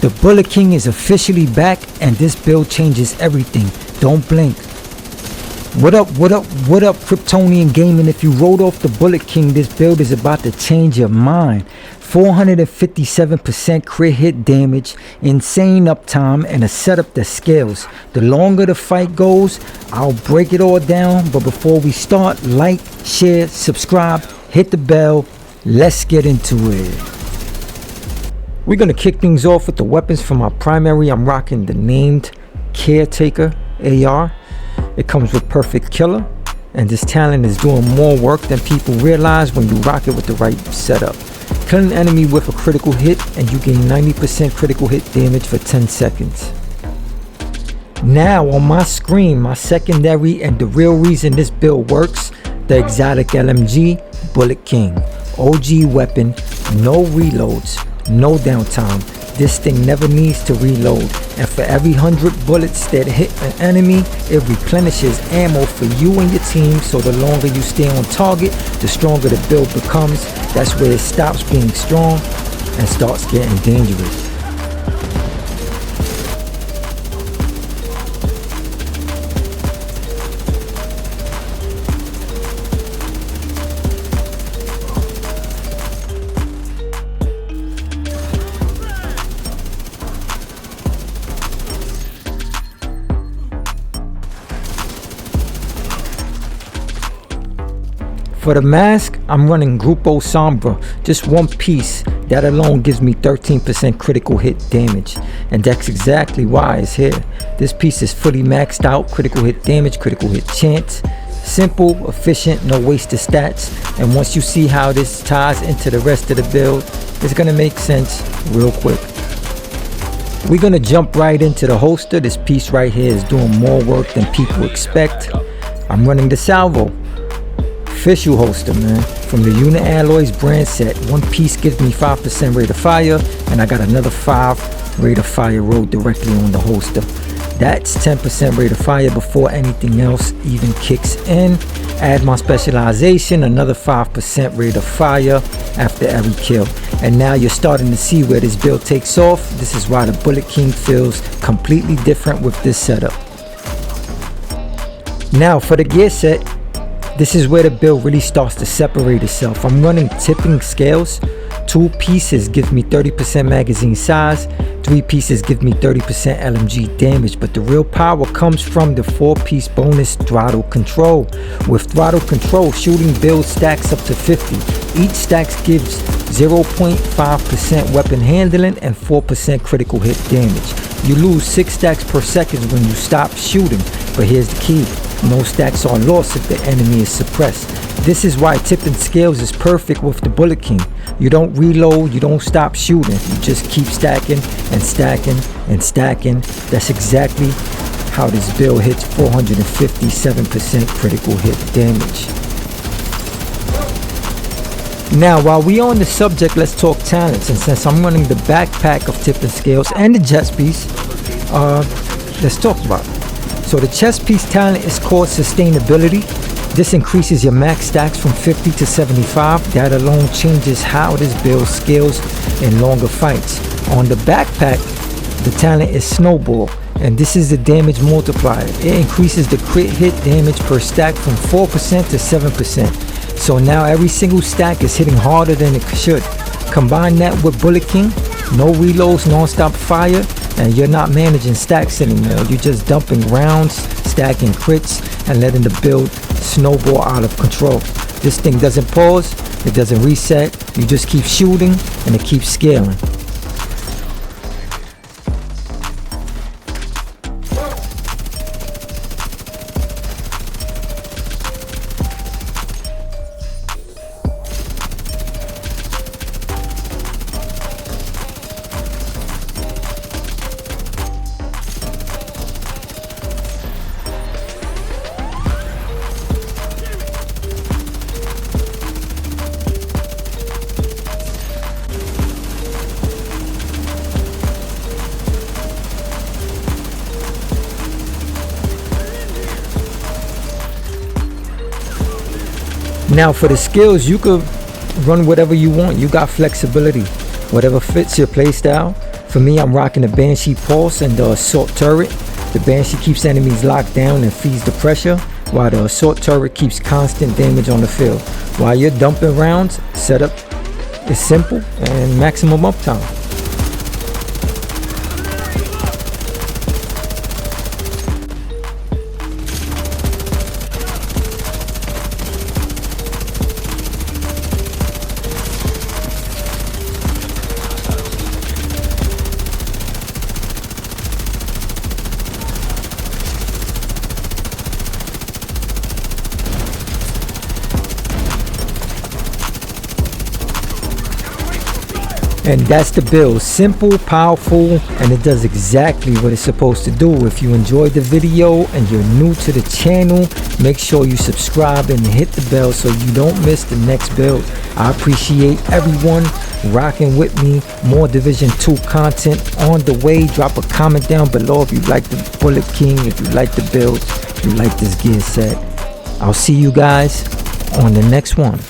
The Bullet King is officially back, and this build changes everything. Don't blink. What up, Kryptonian Gaming? If you wrote off the Bullet King, this build is about to change your mind. 457% crit hit damage, insane uptime, and a setup that scales. The longer the fight goes, I'll break it all down, but before we start, like, share, subscribe, hit the bell. Let's get into it. We're gonna kick things off with the weapons for my primary. I'm rocking the named Caretaker AR. It comes with Perfect Killer, and this talent is doing more work than people realize when you rock it with the right setup. Kill an enemy with a critical hit and you gain 90% critical hit damage for 10 seconds. Now on my screen, my secondary and the real reason this build works, the exotic LMG Bullet King. OG weapon, no reloads, no downtime. This thing never needs to reload, and for every 100 bullets that hit an enemy, it replenishes ammo for you and your team. So the longer you stay on target, the stronger the build becomes. That's where it stops being strong and starts getting dangerous. For the mask, I'm running Grupo Sombra, just one piece. That alone gives me 13% critical hit damage, and that's exactly why it's here. This piece is fully maxed out, critical hit damage, critical hit chance. Simple, efficient, no wasted stats, and once you see how this ties into the rest of the build, it's gonna make sense real quick. We're gonna jump right into the holster. This piece right here is doing more work than people expect. I'm running the Salvo. Official holster, man, from the Unit Alloys brand set. One piece gives me 5% rate of fire, and I got another 5 rate of fire rolled directly on the holster. That's 10% rate of fire before anything else even kicks in. Add my specialization, another 5% rate of fire after every kill. And now you're starting to see where this build takes off. This is why the Bullet King feels completely different with this setup. Now for the gear set, this is where the build really starts to separate itself. I'm running tipping scales. 2 pieces give me 30% magazine size. 3 pieces give me 30% LMG damage. But the real power comes from the 4-piece bonus throttle control. With throttle control, shooting build stacks up to 50. Each stack gives 0.5% weapon handling and 4% critical hit damage. You lose 6 stacks per second when you stop shooting. But here's the key. No stacks are lost if the enemy is suppressed. This is why tipping scales is perfect with the Bullet King. You don't reload, you don't stop shooting. You just keep stacking and stacking and stacking. That's exactly how this build hits 457% critical hit damage. Now, while we on the subject, let's talk talents. And since I'm running the backpack of tipping scales and the chest piece, let's talk about it. So the chest piece talent is called Sustainability. This increases your max stacks from 50 to 75. That alone changes how this build scales in longer fights. On the backpack, the talent is Snowball, and this is the damage multiplier. It increases the crit hit damage per stack from 4% to 7%. So now every single stack is hitting harder than it should. Combine that with Bullet King, no reloads, non-stop fire, and you're not managing stacks anymore. You're just dumping rounds, stacking crits, and letting the build snowball out of control. This thing doesn't pause, it doesn't reset, you just keep shooting and it keeps scaling. Now for the skills, you could run whatever you want. You got flexibility. whatever fits your playstyle. For me, I'm rocking the Banshee Pulse and the Assault Turret. The Banshee keeps enemies locked down and feeds the pressure, while the Assault Turret keeps constant damage on the field. While you're dumping rounds, setup is simple and maximum uptime. And that's the build. Simple, powerful, and it does exactly what it's supposed to do. If you enjoyed the video and you're new to the channel, make sure you subscribe and hit the bell so you don't miss the next build. I appreciate everyone rocking with me. More Division 2 content on the way. Drop a comment down below if you like the Bullet King, if you like the build, if you like this gear set. I'll see you guys on the next one.